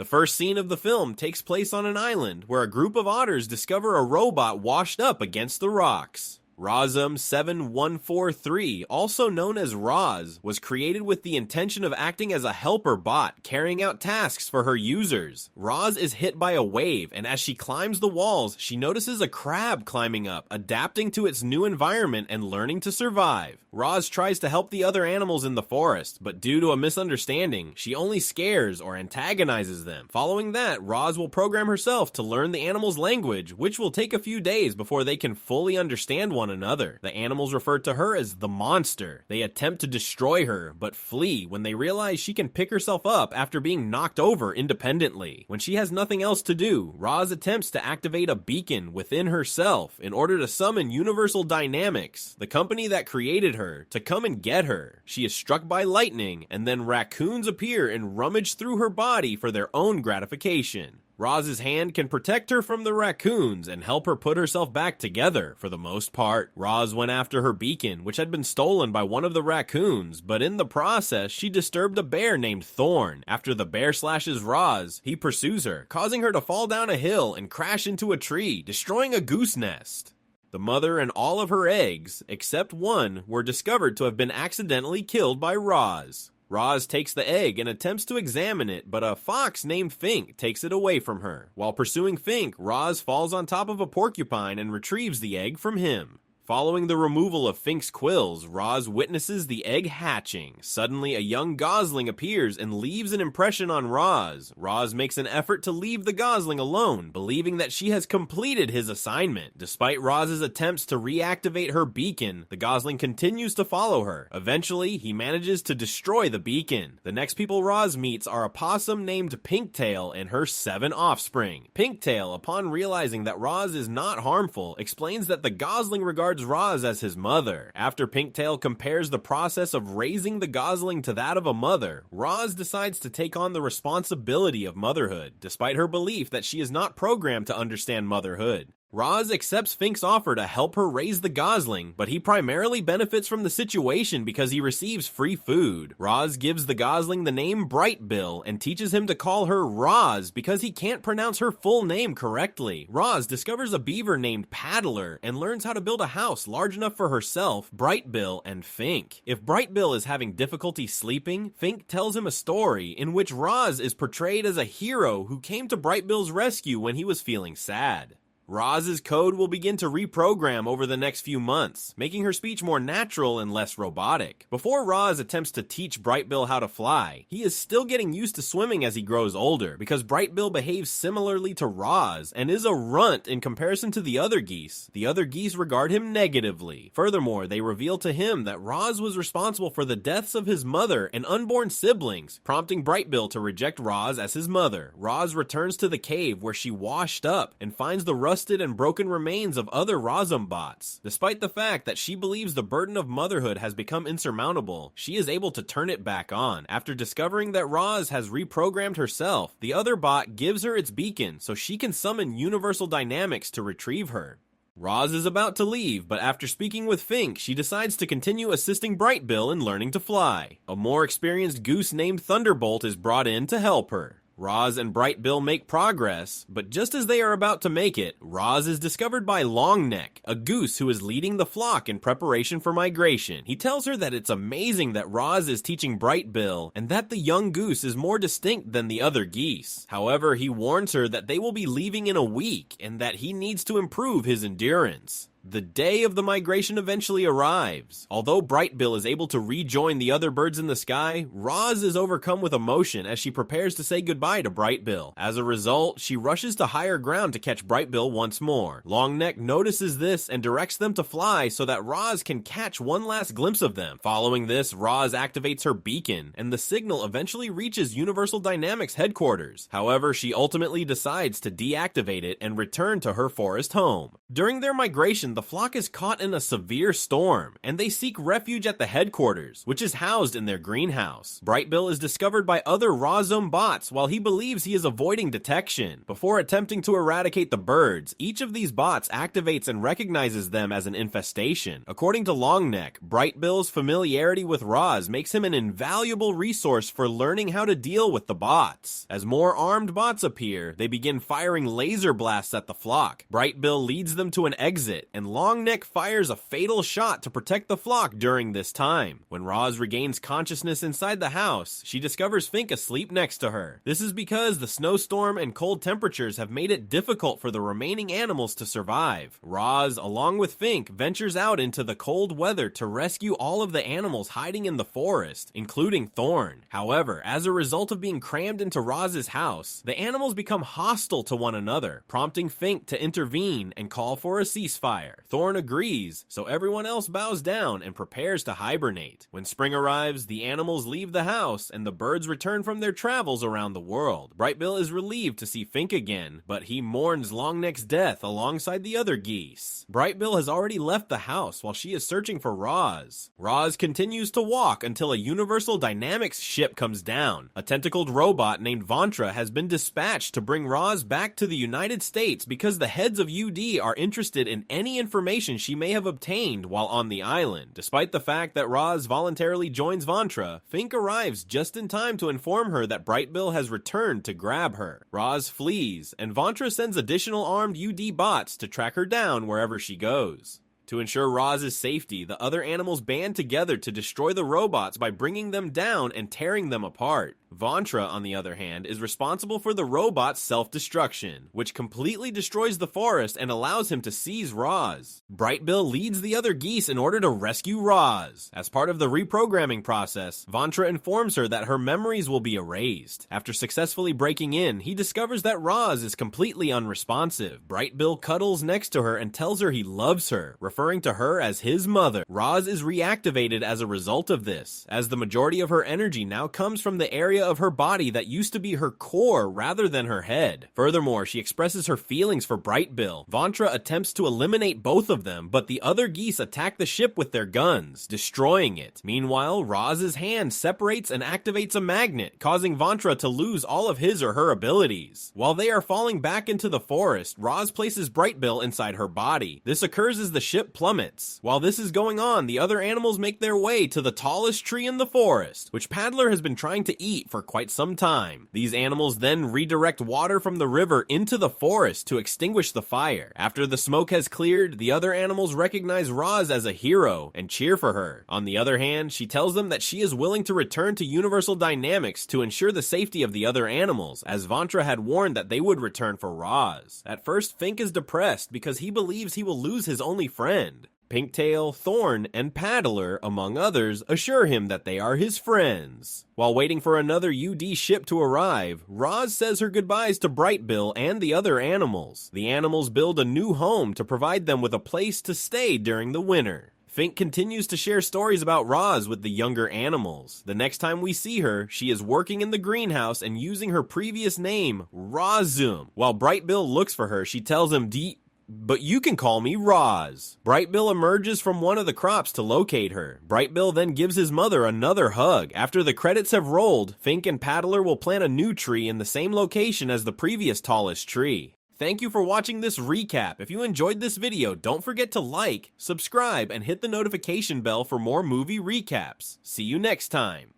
The first scene of the film takes place on an island where a group of otters discover a robot washed up against the rocks. Rosum 7143, also known as Roz, was created with the intention of acting as a helper bot, carrying out tasks for her users. Roz is hit by a wave, and as she climbs the walls, she notices a crab climbing up, adapting to its new environment and learning to survive. Roz tries to help the other animals in the forest, but due to a misunderstanding, she only scares or antagonizes them. Following that, Roz will program herself to learn the animals' language, which will take a few days before they can fully understand one another. The animals refer to her as the monster. They attempt to destroy her, but flee when they realize she can pick herself up after being knocked over independently. When she has nothing else to do, Roz attempts to activate a beacon within herself in order to summon Universal Dynamics, the company that created her, to come and get her. She is struck by lightning, and then raccoons appear and rummage through her body for their own gratification. Roz's hand can protect her from the raccoons and help her put herself back together for the most part. Roz went after her beacon, which had been stolen by one of the raccoons, but in the process, she disturbed a bear named Thorn. After the bear slashes Roz, he pursues her, causing her to fall down a hill and crash into a tree, destroying a goose nest. The mother and all of her eggs, except one, were discovered to have been accidentally killed by Roz. Roz takes the egg and attempts to examine it, but a fox named Fink takes it away from her. While pursuing Fink, Roz falls on top of a porcupine and retrieves the egg from him. Following the removal of Fink's quills, Roz witnesses the egg hatching. Suddenly, a young gosling appears and leaves an impression on Roz. Roz makes an effort to leave the gosling alone, believing that she has completed his assignment. Despite Roz's attempts to reactivate her beacon, the gosling continues to follow her. Eventually, he manages to destroy the beacon. The next people Roz meets are a possum named Pinktail and her 7 offspring. Pinktail, upon realizing that Roz is not harmful, explains that the gosling regards Roz as his mother. After Pinktail compares the process of raising the gosling to that of a mother, Roz decides to take on the responsibility of motherhood, despite her belief that she is not programmed to understand motherhood. Roz accepts Fink's offer to help her raise the gosling, but he primarily benefits from the situation because he receives free food. Roz gives the gosling the name Brightbill and teaches him to call her Roz because he can't pronounce her full name correctly. Roz discovers a beaver named Paddler and learns how to build a house large enough for herself, Brightbill, and Fink. If Brightbill is having difficulty sleeping, Fink tells him a story in which Roz is portrayed as a hero who came to Brightbill's rescue when he was feeling sad. Roz's code will begin to reprogram over the next few months, making her speech more natural and less robotic. Before Roz attempts to teach Brightbill how to fly, he is still getting used to swimming as he grows older, because Brightbill behaves similarly to Roz and is a runt in comparison to the other geese. The other geese regard him negatively. Furthermore, they reveal to him that Roz was responsible for the deaths of his mother and unborn siblings, prompting Brightbill to reject Roz as his mother. Roz returns to the cave where she washed up and finds the rusted and broken remains of other Rozum bots. Despite the fact that she believes the burden of motherhood has become insurmountable, she is able to turn it back on. After discovering that Roz has reprogrammed herself, the other bot gives her its beacon so she can summon Universal Dynamics to retrieve her. Roz is about to leave, but after speaking with Fink, she decides to continue assisting Brightbill in learning to fly. A more experienced goose named Thunderbolt is brought in to help her. Roz and Brightbill make progress, but just as they are about to make it, Roz is discovered by Longneck, a goose who is leading the flock in preparation for migration. He tells her that it's amazing that Roz is teaching Brightbill, and that the young goose is more distinct than the other geese. However, he warns her that they will be leaving in a week, and that he needs to improve his endurance. The day of the migration eventually arrives. Although Brightbill is able to rejoin the other birds in the sky, Roz is overcome with emotion as she prepares to say goodbye to Brightbill. As a result, she rushes to higher ground to catch Brightbill once more. Longneck notices this and directs them to fly so that Roz can catch one last glimpse of them. Following this, Roz activates her beacon, and the signal eventually reaches Universal Dynamics headquarters. However, she ultimately decides to deactivate it and return to her forest home. During their migration, island, the flock is caught in a severe storm, and they seek refuge at the headquarters, which is housed in their greenhouse. Brightbill is discovered by other Razum bots while he believes he is avoiding detection. Before attempting to eradicate the birds, each of these bots activates and recognizes them as an infestation. According to Longneck, Brightbill's familiarity with Roz makes him an invaluable resource for learning how to deal with the bots. As more armed bots appear, they begin firing laser blasts at the flock. Brightbill leads them to an exit, and Longneck fires a fatal shot to protect the flock during this time. When Roz regains consciousness inside the house, she discovers Fink asleep next to her. This is because the snowstorm and cold temperatures have made it difficult for the remaining animals to survive. Roz, along with Fink, ventures out into the cold weather to rescue all of the animals hiding in the forest, including Thorn. However, as a result of being crammed into Roz's house, the animals become hostile to one another, prompting Fink to intervene and call for a ceasefire. Thorn agrees, so everyone else bows down and prepares to hibernate. When spring arrives, the animals leave the house and the birds return from their travels around the world. Brightbill is relieved to see Fink again, but he mourns Longneck's death alongside the other geese. Brightbill has already left the house while she is searching for Roz. Roz continues to walk until a Universal Dynamics ship comes down. A tentacled robot named Vantra has been dispatched to bring Roz back to the United States because the heads of UD are interested in any information she may have obtained while on the island. Despite the fact that Roz voluntarily joins Vantra, Fink arrives just in time to inform her that Brightbill has returned to grab her. Roz flees, and Vantra sends additional armed UD bots to track her down wherever she goes. To ensure Roz's safety, the other animals band together to destroy the robots by bringing them down and tearing them apart. Vantra, on the other hand, is responsible for the robot's self-destruction, which completely destroys the forest and allows him to seize Roz. Brightbill leads the other geese in order to rescue Roz. As part of the reprogramming process, Vantra informs her that her memories will be erased. After successfully breaking in, he discovers that Roz is completely unresponsive. Brightbill cuddles next to her and tells her he loves her, referring to her as his mother. Roz is reactivated as a result of this, as the majority of her energy now comes from the area of her body that used to be her core rather than her head. Furthermore, she expresses her feelings for Brightbill. Vantra attempts to eliminate both of them, but the other geese attack the ship with their guns, destroying it. Meanwhile, Roz's hand separates and activates a magnet, causing Vantra to lose all of his or her abilities. While they are falling back into the forest, Roz places Brightbill inside her body. This occurs as the ship plummets. While this is going on, the other animals make their way to the tallest tree in the forest, which Paddler has been trying to eat for quite some time. These animals then redirect water from the river into the forest to extinguish the fire. After the smoke has cleared, the other animals recognize Roz as a hero and cheer for her. On the other hand, she tells them that she is willing to return to Universal Dynamics to ensure the safety of the other animals, as Vantra had warned that they would return for Roz. At first, Fink is depressed because he believes he will lose his only friend. Pinktail, Thorn, and Paddler, among others, assure him that they are his friends. While waiting for another UD ship to arrive, Roz says her goodbyes to Brightbill and the other animals. The animals build a new home to provide them with a place to stay during the winter. Fink continues to share stories about Roz with the younger animals. The next time we see her, she is working in the greenhouse and using her previous name, Razum. While Brightbill looks for her, she tells him, "But you can call me Roz." Brightbill emerges from one of the crops to locate her. Brightbill then gives his mother another hug. After the credits have rolled, Fink and Paddler will plant a new tree in the same location as the previous tallest tree. Thank you for watching this recap. If you enjoyed this video, don't forget to like, subscribe, and hit the notification bell for more movie recaps. See you next time.